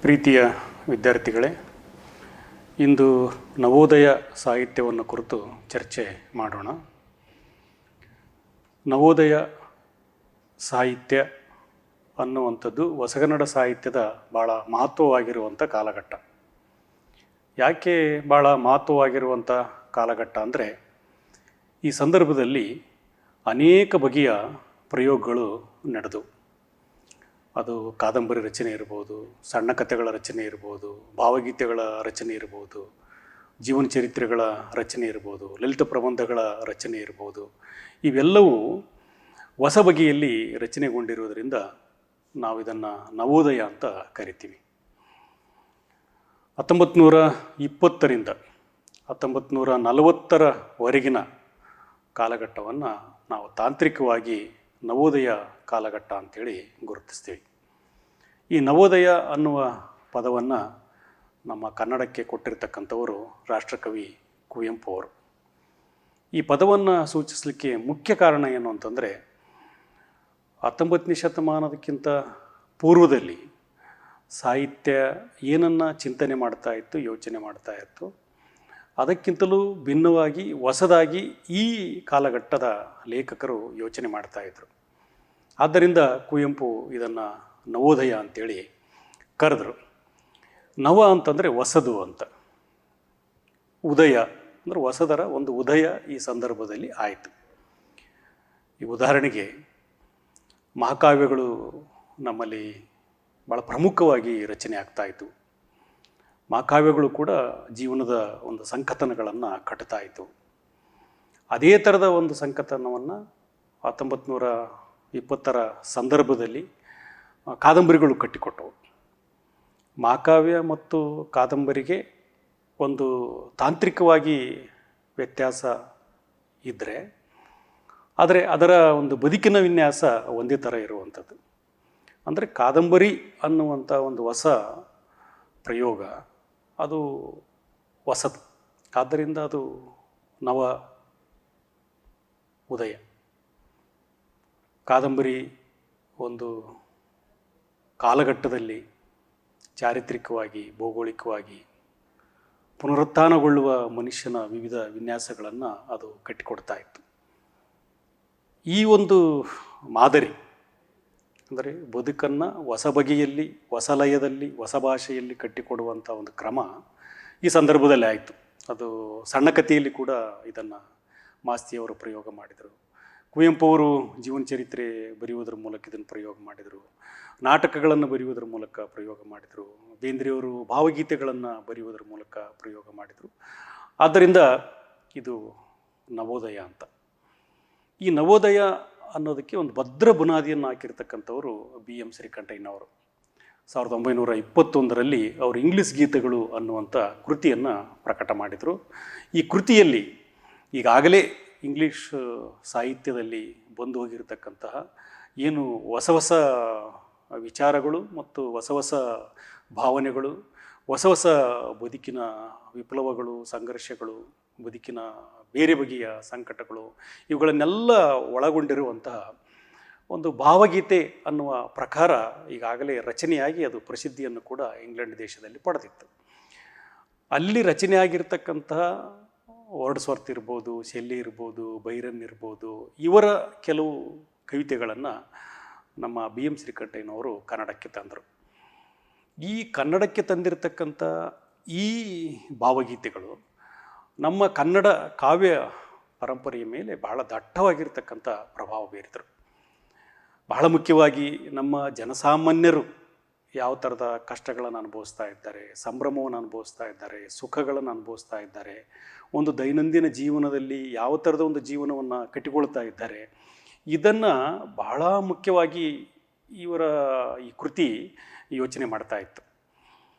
ಪ್ರೀತಿಯ ವಿದ್ಯಾರ್ಥಿಗಳೇ, ಇಂದು ನವೋದಯ ಸಾಹಿತ್ಯವನ್ನು ಕುರಿತು ಚರ್ಚೆ ಮಾಡೋಣ. ನವೋದಯ ಸಾಹಿತ್ಯ ಅನ್ನುವಂಥದ್ದು ಹೊಸಗನ್ನಡ ಸಾಹಿತ್ಯದ ಭಾಳ ಮಹತ್ವವಾಗಿರುವಂಥ ಕಾಲಘಟ್ಟ. ಯಾಕೆ ಭಾಳ ಮಹತ್ವವಾಗಿರುವಂಥ ಕಾಲಘಟ್ಟ ಅಂದರೆ, ಈ ಸಂದರ್ಭದಲ್ಲಿ ಅನೇಕ ಬಗೆಯ ಪ್ರಯೋಗಗಳು ನಡೆದವು. ಅದು ಕಾದಂಬರಿ ರಚನೆ ಇರ್ಬೋದು, ಸಣ್ಣ ಕಥೆಗಳ ರಚನೆ ಇರ್ಬೋದು, ಭಾವಗೀತೆಗಳ ರಚನೆ ಇರ್ಬೋದು, ಜೀವನ ಚರಿತ್ರೆಗಳ ರಚನೆ ಇರ್ಬೋದು, ಲಲಿತ ಪ್ರಬಂಧಗಳ ರಚನೆ ಇರ್ಬೋದು. ಇವೆಲ್ಲವೂ ಹೊಸ ಬಗೆಯಲ್ಲಿ ರಚನೆಗೊಂಡಿರುವುದರಿಂದ ನಾವು ಇದನ್ನು ನವೋದಯ ಅಂತ ಕರಿತೀವಿ. 1920ರಿಂದ 1940ರವರೆಗಿನ ಕಾಲಘಟ್ಟವನ್ನು ನಾವು ತಾಂತ್ರಿಕವಾಗಿ ನವೋದಯ ಕಾಲಘಟ್ಟ ಅಂಥೇಳಿ ಗುರುತಿಸ್ತೀವಿ. ಈ ನವೋದಯ ಅನ್ನುವ ಪದವನ್ನು ನಮ್ಮ ಕನ್ನಡಕ್ಕೆ ಕೊಟ್ಟಿರ್ತಕ್ಕಂಥವರು ರಾಷ್ಟ್ರಕವಿ ಕುವೆಂಪು ಅವರು. ಈ ಪದವನ್ನು ಸೂಚಿಸಲಿಕ್ಕೆ ಮುಖ್ಯ ಕಾರಣ ಏನು ಅಂತಂದರೆ, 19ನೇ ಶತಮಾನದಕ್ಕಿಂತ ಪೂರ್ವದಲ್ಲಿ ಸಾಹಿತ್ಯ ಏನನ್ನು ಚಿಂತನೆ ಮಾಡ್ತಾ ಇತ್ತು, ಯೋಚನೆ ಮಾಡ್ತಾ ಇತ್ತು, ಅದಕ್ಕಿಂತಲೂ ಭಿನ್ನವಾಗಿ ಹೊಸದಾಗಿ ಈ ಕಾಲಘಟ್ಟದ ಲೇಖಕರು ಯೋಚನೆ ಮಾಡ್ತಾಯಿದ್ರು. ಆದ್ದರಿಂದ ಕುವೆಂಪು ಇದನ್ನು ನವೋದಯ ಅಂಥೇಳಿ ಕರೆದರು. ನವ ಅಂತಂದರೆ ಹೊಸದು ಅಂತ, ಉದಯ ಅಂದರೆ ಹೊಸದರ ಒಂದು ಉದಯ ಈ ಸಂದರ್ಭದಲ್ಲಿ ಆಯಿತು. ಈ ಉದಾಹರಣೆಗೆ ಮಹಾಕಾವ್ಯಗಳು ನಮ್ಮಲ್ಲಿ ಭಾಳ ಪ್ರಮುಖವಾಗಿ ರಚನೆ ಆಗ್ತಾಯಿತ್ತು. ಮಹಾಕಾವ್ಯಗಳು ಕೂಡ ಜೀವನದ ಒಂದು ಸಂಕಥನಗಳನ್ನು ಕಟ್ತಾಯಿತ್ತು. ಅದೇ ಥರದ ಒಂದು ಸಂಕಥನವನ್ನು 1920ರ ಸಂದರ್ಭದಲ್ಲಿ ಕಾದಂಬರಿಗಳು ಕಟ್ಟಿಕೊಟ್ಟವು. ಮಹಾಕಾವ್ಯ ಮತ್ತು ಕಾದಂಬರಿಗೆ ಒಂದು ತಾಂತ್ರಿಕವಾಗಿ ವ್ಯತ್ಯಾಸ ಇದ್ದರೆ, ಆದರೆ ಅದರ ಒಂದು ಬದುಕಿನ ವಿನ್ಯಾಸ ಒಂದೇ ಥರ ಇರುವಂಥದ್ದು. ಅಂದರೆ ಕಾದಂಬರಿ ಅನ್ನುವಂಥ ಒಂದು ಹೊಸ ಪ್ರಯೋಗ ಅದು ಹೊಸದು, ಆದ್ದರಿಂದ ಅದು ನವ ಉದಯ. ಕಾದಂಬರಿ ಒಂದು ಕಾಲಘಟ್ಟದಲ್ಲಿ ಚಾರಿತ್ರಿಕವಾಗಿ, ಭೌಗೋಳಿಕವಾಗಿ ಪುನರುತ್ಥಾನಗೊಳ್ಳುವ ಮನುಷ್ಯನ ವಿವಿಧ ವಿನ್ಯಾಸಗಳನ್ನು ಅದು ಕಟ್ಟಿಕೊಡ್ತಾ ಇತ್ತು. ಈ ಒಂದು ಮಾದರಿ ಅಂದರೆ ಬದುಕನ್ನು ಹೊಸ ಬಗೆಯಲ್ಲಿ, ಹೊಸ ಲಯದಲ್ಲಿ, ಹೊಸ ಭಾಷೆಯಲ್ಲಿ ಕಟ್ಟಿಕೊಡುವಂಥ ಒಂದು ಕ್ರಮ ಈ ಸಂದರ್ಭದಲ್ಲಿ ಆಯಿತು. ಅದು ಸಣ್ಣ ಕಥೆಯಲ್ಲಿ ಕೂಡ ಇದನ್ನು ಮಾಸ್ತಿಯವರು ಪ್ರಯೋಗ ಮಾಡಿದರು. ಕುವೆಂಪು ಅವರು ಜೀವನ ಚರಿತ್ರೆ ಬರೆಯುವುದರ ಮೂಲಕ ಇದನ್ನು ಪ್ರಯೋಗ ಮಾಡಿದರು. ನಾಟಕಗಳನ್ನು ಬರೆಯುವುದರ ಮೂಲಕ ಪ್ರಯೋಗ ಮಾಡಿದರು. ಬೇಂದ್ರೆಯವರು ಭಾವಗೀತೆಗಳನ್ನು ಬರೆಯುವುದರ ಮೂಲಕ ಪ್ರಯೋಗ ಮಾಡಿದರು. ಆದ್ದರಿಂದ ಇದು ನವೋದಯ ಅಂತ. ಈ ನವೋದಯ ಅನ್ನೋದಕ್ಕೆ ಒಂದು ಭದ್ರ ಬುನಾದಿಯನ್ನು ಹಾಕಿರ್ತಕ್ಕಂಥವರು BM ಶ್ರೀಕಂಠಯ್ಯನವರು. 1921ರಲ್ಲಿ ಅವರು ಇಂಗ್ಲಿಷ್ ಗೀತೆಗಳು ಅನ್ನುವಂಥ ಕೃತಿಯನ್ನು ಪ್ರಕಟ ಮಾಡಿದರು. ಈ ಕೃತಿಯಲ್ಲಿ ಈಗಾಗಲೇ ಇಂಗ್ಲೀಷ್ ಸಾಹಿತ್ಯದಲ್ಲಿ ಬಂದು ಹೋಗಿರತಕ್ಕಂತಹ ಏನು ಹೊಸ ಹೊಸ ವಿಚಾರಗಳು ಮತ್ತು ಹೊಸ ಹೊಸ ಭಾವನೆಗಳು, ಹೊಸ ಹೊಸ ಬದುಕಿನ ವಿಪ್ಲವಗಳು, ಸಂಘರ್ಷಗಳು, ಬದುಕಿನ ಬೇರೆ ಬಗೆಯ ಸಂಕಟಗಳು, ಇವುಗಳನ್ನೆಲ್ಲ ಒಳಗೊಂಡಿರುವಂತಹ ಒಂದು ಭಾವಗೀತೆ ಅನ್ನುವ ಪ್ರಕಾರ ಈಗಾಗಲೇ ರಚನೆಯಾಗಿ ಅದು ಪ್ರಸಿದ್ಧಿಯನ್ನು ಕೂಡ ಇಂಗ್ಲೆಂಡ್ ದೇಶದಲ್ಲಿ ಪಡೆದಿತ್ತು. ಅಲ್ಲಿ ರಚನೆಯಾಗಿರ್ತಕ್ಕಂತಹ ವರ್ಡ್ಸ್ವರ್ತ್ ಇರ್ಬೋದು, ಶೆಲ್ಲಿ ಇರ್ಬೋದು, ಬೈರನ್ ಇರ್ಬೋದು, ಇವರ ಕೆಲವು ಕವಿತೆಗಳನ್ನು ನಮ್ಮ BM ಶ್ರೀಕಂಠಯ್ಯನವರು ಕನ್ನಡಕ್ಕೆ ತಂದರು. ಈ ಕನ್ನಡಕ್ಕೆ ತಂದಿರತಕ್ಕಂಥ ಈ ಭಾವಗೀತೆಗಳು ನಮ್ಮ ಕನ್ನಡ ಕಾವ್ಯ ಪರಂಪರೆಯ ಮೇಲೆ ಬಹಳ ದಟ್ಟವಾಗಿರ್ತಕ್ಕಂಥ ಪ್ರಭಾವ ಬೀರಿದರು. ಬಹಳ ಮುಖ್ಯವಾಗಿ ನಮ್ಮ ಜನಸಾಮಾನ್ಯರು ಯಾವ ಥರದ ಕಷ್ಟಗಳನ್ನು ಅನುಭವಿಸ್ತಾ ಇದ್ದಾರೆ, ಸಂಭ್ರಮವನ್ನು ಅನುಭವಿಸ್ತಾ ಇದ್ದಾರೆ, ಸುಖಗಳನ್ನು ಅನುಭವಿಸ್ತಾ ಇದ್ದಾರೆ, ಒಂದು ದೈನಂದಿನ ಜೀವನದಲ್ಲಿ ಯಾವ ಥರದ ಒಂದು ಜೀವನವನ್ನು ಕಟ್ಟಿಕೊಳ್ತಾ ಇದ್ದಾರೆ, ಇದನ್ನು ಬಹಳ ಮುಖ್ಯವಾಗಿ ಇವರ ಈ ಕೃತಿ ಯೋಚನೆ ಮಾಡ್ತಾ ಇತ್ತು.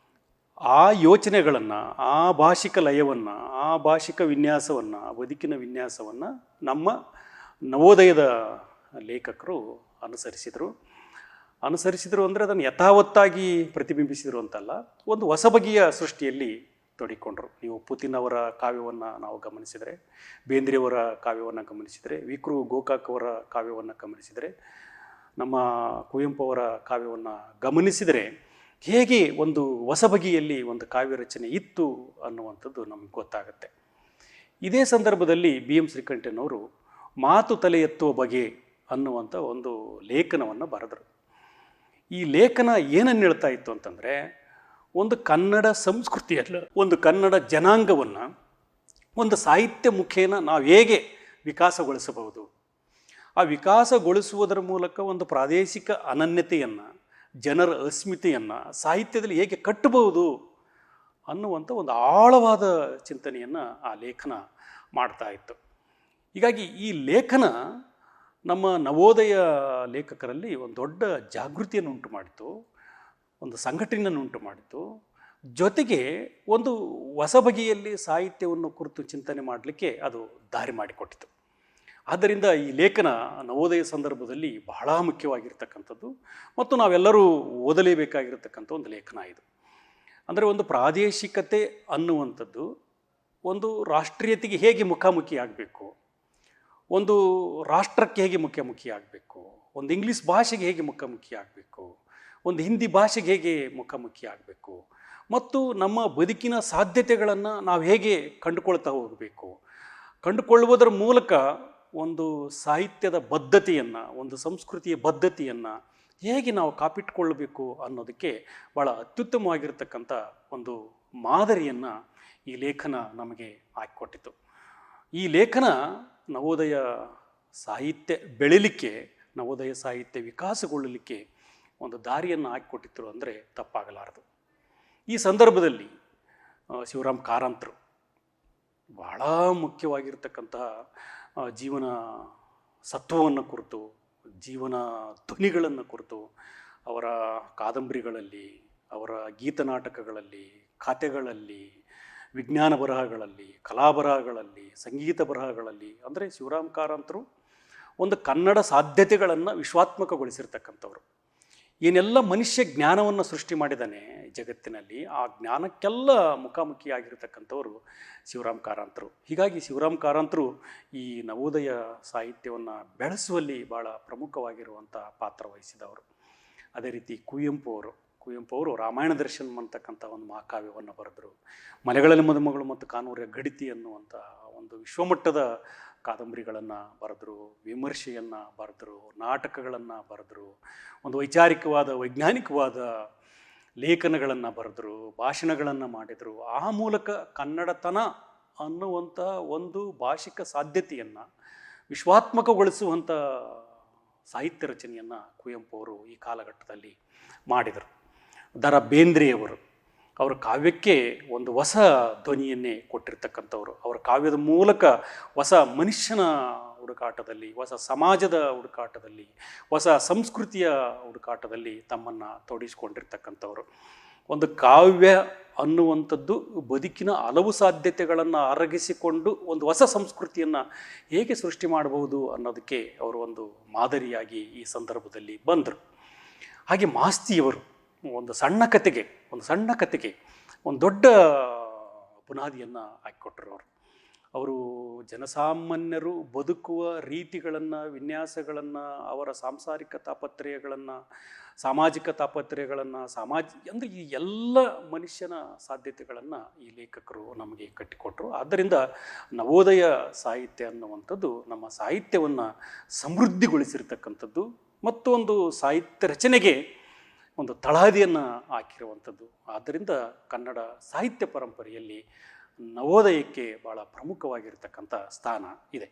ಆ ಯೋಚನೆಗಳನ್ನು, ಆ ಭಾಷಿಕ ಲಯವನ್ನು, ಆ ಭಾಷಿಕ ವಿನ್ಯಾಸವನ್ನು, ಬದುಕಿನ ವಿನ್ಯಾಸವನ್ನು ನಮ್ಮ ನವೋದಯದ ಲೇಖಕರು ಅನುಸರಿಸಿದರು ಅಂದರೆ ಅದನ್ನು ಯಥಾವತ್ತಾಗಿ ಪ್ರತಿಬಿಂಬಿಸಿದರು ಅಂತಲ್ಲ, ಒಂದು ಹೊಸ ಬಗೆಯ ಸೃಷ್ಟಿಯಲ್ಲಿ ತೊಡಿಕೊಂಡ್ರು. ನೀವು ಪುತಿನ್ ಅವರ ಕಾವ್ಯವನ್ನು ನಾವು ಗಮನಿಸಿದರೆ, ಬೇಂದ್ರೆಯವರ ಕಾವ್ಯವನ್ನು ಗಮನಿಸಿದರೆ, ವಿಕ್ರು ಗೋಕಾಕ್ ಅವರ ಕಾವ್ಯವನ್ನು ಗಮನಿಸಿದರೆ, ನಮ್ಮ ಕುವೆಂಪು ಅವರ ಕಾವ್ಯವನ್ನು ಗಮನಿಸಿದರೆ ಹೇಗೆ ಒಂದು ಹೊಸಬಗೆಯಲ್ಲಿ ಒಂದು ಕಾವ್ಯ ರಚನೆ ಇತ್ತು ಅನ್ನುವಂಥದ್ದು ನಮಗೆ ಗೊತ್ತಾಗುತ್ತೆ. ಇದೇ ಸಂದರ್ಭದಲ್ಲಿ ಬಿ ಎಂ ಶ್ರೀಕಂಠಯ್ಯನವರು ಮಾತು ತಲೆ ಎತ್ತುವ ಬಗೆ ಅನ್ನುವಂಥ ಒಂದು ಲೇಖನವನ್ನು ಬರೆದರು. ಈ ಲೇಖನ ಏನನ್ನು ಹೇಳ್ತಾ ಇತ್ತು ಅಂತಂದರೆ, ಒಂದು ಕನ್ನಡ ಸಂಸ್ಕೃತಿಯಲ್ಲ, ಒಂದು ಕನ್ನಡ ಜನಾಂಗವನ್ನು ಒಂದು ಸಾಹಿತ್ಯ ಮುಖೇನ ನಾವು ಹೇಗೆ ವಿಕಾಸಗೊಳಿಸಬಹುದು, ಆ ವಿಕಾಸಗೊಳಿಸುವುದರ ಮೂಲಕ ಒಂದು ಪ್ರಾದೇಶಿಕ ಅನನ್ಯತೆಯನ್ನು, ಜನರ ಅಸ್ಮಿತೆಯನ್ನು ಸಾಹಿತ್ಯದಲ್ಲಿ ಹೇಗೆ ಕಟ್ಟಬಹುದು ಅನ್ನುವಂಥ ಒಂದು ಆಳವಾದ ಚಿಂತನೆಯನ್ನು ಆ ಲೇಖನ ಮಾಡ್ತಾ ಇತ್ತು. ಹೀಗಾಗಿ ಈ ಲೇಖನ ನಮ್ಮ ನವೋದಯ ಲೇಖಕರಲ್ಲಿ ಒಂದು ದೊಡ್ಡ ಜಾಗೃತಿಯನ್ನು ಉಂಟು ಮಾಡಿತು, ಒಂದು ಸಂಘಟನೆಯನ್ನು ಉಂಟು ಮಾಡಿತು. ಜೊತೆಗೆ ಒಂದು ಹೊಸ ಬಗೆಯಲ್ಲಿ ಸಾಹಿತ್ಯವನ್ನು ಕುರಿತು ಚಿಂತನೆ ಮಾಡಲಿಕ್ಕೆ ಅದು ದಾರಿ ಮಾಡಿಕೊಟ್ಟಿತು. ಆದ್ದರಿಂದ ಈ ಲೇಖನ ನವೋದಯ ಸಂದರ್ಭದಲ್ಲಿ ಬಹಳ ಮುಖ್ಯವಾಗಿರ್ತಕ್ಕಂಥದ್ದು ಮತ್ತು ನಾವೆಲ್ಲರೂ ಓದಲೇಬೇಕಾಗಿರ್ತಕ್ಕಂಥ ಒಂದು ಲೇಖನ ಇದು. ಅಂದರೆ ಒಂದು ಪ್ರಾದೇಶಿಕತೆ ಅನ್ನುವಂಥದ್ದು ಒಂದು ರಾಷ್ಟ್ರೀಯತೆಗೆ ಹೇಗೆ ಮುಖಾಮುಖಿ ಆಗಬೇಕು, ಒಂದು ರಾಷ್ಟ್ರಕ್ಕೆ ಹೇಗೆ ಮುಖಾಮುಖಿ ಆಗಬೇಕು, ಒಂದು ಇಂಗ್ಲೀಷ್ ಭಾಷೆಗೆ ಹೇಗೆ ಮುಖಾಮುಖಿ ಆಗಬೇಕು, ಒಂದು ಹಿಂದಿ ಭಾಷೆಗೆ ಹೇಗೆ ಮುಖಾಮುಖಿ ಆಗಬೇಕು, ಮತ್ತು ನಮ್ಮ ಬದುಕಿನ ಸಾಧ್ಯತೆಗಳನ್ನು ನಾವು ಹೇಗೆ ಕಂಡುಕೊಳ್ತಾ ಹೋಗಬೇಕು, ಕಂಡುಕೊಳ್ಳುವುದರ ಮೂಲಕ ಒಂದು ಸಾಹಿತ್ಯದ ಬದ್ಧತೆಯನ್ನು, ಒಂದು ಸಂಸ್ಕೃತಿಯ ಬದ್ಧತೆಯನ್ನು ಹೇಗೆ ನಾವು ಕಾಪಿಟ್ಕೊಳ್ಳಬೇಕು ಅನ್ನೋದಕ್ಕೆ ಭಾಳ ಅತ್ಯುತ್ತಮವಾಗಿರ್ತಕ್ಕಂಥ ಒಂದು ಮಾದರಿಯನ್ನು ಈ ಲೇಖನ ನಮಗೆ ಹಾಕಿಕೊಟ್ಟಿತು. ಈ ಲೇಖನ ನವೋದಯ ಸಾಹಿತ್ಯ ಬೆಳೀಲಿಕ್ಕೆ, ನವೋದಯ ಸಾಹಿತ್ಯ ವಿಕಾಸಗೊಳ್ಳಲಿಕ್ಕೆ ಒಂದು ದಾರಿಯನ್ನು ಹಾಕಿಕೊಟ್ಟಿದ್ರು ಅಂದರೆ ತಪ್ಪಾಗಲಾರದು. ಈ ಸಂದರ್ಭದಲ್ಲಿ ಶಿವರಾಮ್ ಕಾರಂತರು ಬಹಳ ಮುಖ್ಯವಾಗಿರ್ತಕ್ಕಂತಹ ಜೀವನ ಸತ್ವವನ್ನು ಕುರಿತು, ಜೀವನ ಧ್ವನಿಗಳನ್ನು ಕುರಿತು ಅವರ ಕಾದಂಬರಿಗಳಲ್ಲಿ, ಅವರ ಗೀತನಾಟಕಗಳಲ್ಲಿ, ಕಥೆಗಳಲ್ಲಿ, ವಿಜ್ಞಾನ ಬರಹಗಳಲ್ಲಿ, ಕಲಾ ಬರಹಗಳಲ್ಲಿ, ಸಂಗೀತ ಬರಹಗಳಲ್ಲಿ, ಅಂದರೆ ಶಿವರಾಮ್ ಕಾರಂತರು ಒಂದು ಕನ್ನಡ ಸಾಧ್ಯತೆಗಳನ್ನು ವಿಶ್ವಾತ್ಮಕಗೊಳಿಸಿರ್ತಕ್ಕಂಥವ್ರು. ಏನೆಲ್ಲ ಮನುಷ್ಯ ಜ್ಞಾನವನ್ನು ಸೃಷ್ಟಿ ಮಾಡಿದ್ದಾನೆ ಜಗತ್ತಿನಲ್ಲಿ, ಆ ಜ್ಞಾನಕ್ಕೆಲ್ಲ ಮುಖಾಮುಖಿಯಾಗಿರ್ತಕ್ಕಂಥವರು ಶಿವರಾಮ್ ಕಾರಂತರು. ಹೀಗಾಗಿ ಶಿವರಾಮ್ ಕಾರಂತರು ಈ ನವೋದಯ ಸಾಹಿತ್ಯವನ್ನು ಬೆಳೆಸುವಲ್ಲಿ ಭಾಳ ಪ್ರಮುಖವಾಗಿರುವಂಥ ಪಾತ್ರ ವಹಿಸಿದವರು. ಅದೇ ರೀತಿ ಕುವೆಂಪು ಅವರು ರಾಮಾಯಣ ದರ್ಶನ ಅಂತಕ್ಕಂಥ ಒಂದು ಮಹಾಕಾವ್ಯವನ್ನು ಬರೆದರು. ಮಲೆಗಳಲ್ಲಿ ಮದುಮಗಳು ಮತ್ತು ಕಾನೂರಿನ ಗಡಿತಿ ಅನ್ನುವಂಥ ಒಂದು ವಿಶ್ವಮಟ್ಟದ ಕಾದಂಬರಿಗಳನ್ನು ಬರೆದರು, ವಿಮರ್ಶೆಯನ್ನು ಬರೆದರು, ನಾಟಕಗಳನ್ನು ಬರೆದರು, ಒಂದು ವೈಜ್ಞಾನಿಕವಾದ ಲೇಖನಗಳನ್ನು ಬರೆದರು, ಭಾಷಣಗಳನ್ನು ಮಾಡಿದರು. ಆ ಮೂಲಕ ಕನ್ನಡತನ ಅನ್ನುವಂಥ ಒಂದು ಭಾಷಿಕ ಸಾಧ್ಯತೆಯನ್ನು ವಿಶ್ವಾತ್ಮಕಗೊಳಿಸುವಂಥ ಸಾಹಿತ್ಯ ರಚನೆಯನ್ನು ಕುವೆಂಪು ಅವರು ಈ ಕಾಲಘಟ್ಟದಲ್ಲಿ ಮಾಡಿದರು. ದ.ರಾ ಬೇಂದ್ರೆಯವರು ಅವರ ಕಾವ್ಯಕ್ಕೆ ಒಂದು ಹೊಸ ಧ್ವನಿಯನ್ನೇ ಕೊಟ್ಟಿರ್ತಕ್ಕಂಥವ್ರು. ಅವರ ಕಾವ್ಯದ ಮೂಲಕ ಹೊಸ ಮನುಷ್ಯನ ಹುಡುಕಾಟದಲ್ಲಿ, ಹೊಸ ಸಮಾಜದ ಹುಡುಕಾಟದಲ್ಲಿ, ಹೊಸ ಸಂಸ್ಕೃತಿಯ ಹುಡುಕಾಟದಲ್ಲಿ ತಮ್ಮನ್ನು ತೊಡಗಿಸಿಕೊಂಡಿರ್ತಕ್ಕಂಥವ್ರು. ಒಂದು ಕಾವ್ಯ ಅನ್ನುವಂಥದ್ದು ಬದುಕಿನ ಹಲವು ಸಾಧ್ಯತೆಗಳನ್ನು ಅರಗಿಸಿಕೊಂಡು ಒಂದು ಹೊಸ ಸಂಸ್ಕೃತಿಯನ್ನು ಹೇಗೆ ಸೃಷ್ಟಿ ಮಾಡಬಹುದು ಅನ್ನೋದಕ್ಕೆ ಅವರು ಒಂದು ಮಾದರಿಯಾಗಿ ಈ ಸಂದರ್ಭದಲ್ಲಿ ಬಂದರು. ಹಾಗೆ ಮಾಸ್ತಿಯವರು ಒಂದು ಸಣ್ಣ ಕತೆಗೆ ಒಂದು ದೊಡ್ಡ ಬುನಾದಿಯನ್ನು ಹಾಕಿಕೊಟ್ರು. ಅವರು ಜನಸಾಮಾನ್ಯರು ಬದುಕುವ ರೀತಿಗಳನ್ನು, ವಿನ್ಯಾಸಗಳನ್ನು, ಅವರ ಸಾಂಸಾರಿಕ ತಾಪತ್ರಯಗಳನ್ನು, ಸಾಮಾಜಿಕ ತಾಪತ್ರಯಗಳನ್ನು, ಅಂದರೆ ಈ ಎಲ್ಲ ಮನುಷ್ಯನ ಸಾಧ್ಯತೆಗಳನ್ನು ಈ ಲೇಖಕರು ನಮಗೆ ಕಟ್ಟಿಕೊಟ್ರು. ಆದ್ದರಿಂದ ನವೋದಯ ಸಾಹಿತ್ಯ ಅನ್ನುವಂಥದ್ದು ನಮ್ಮ ಸಾಹಿತ್ಯವನ್ನು ಸಮೃದ್ಧಿಗೊಳಿಸಿರ್ತಕ್ಕಂಥದ್ದು ಮತ್ತು ಒಂದು ಸಾಹಿತ್ಯ ರಚನೆಗೆ ಒಂದು ತಳಹದಿಯನ್ನು ಹಾಕಿರುವಂಥದ್ದು. ಆದ್ದರಿಂದ ಕನ್ನಡ ಸಾಹಿತ್ಯ ಪರಂಪರೆಯಲ್ಲಿ ನವೋದಯಕ್ಕೆ ಭಾಳ ಪ್ರಮುಖವಾಗಿರ್ತಕ್ಕಂಥ ಸ್ಥಾನ ಇದೆ.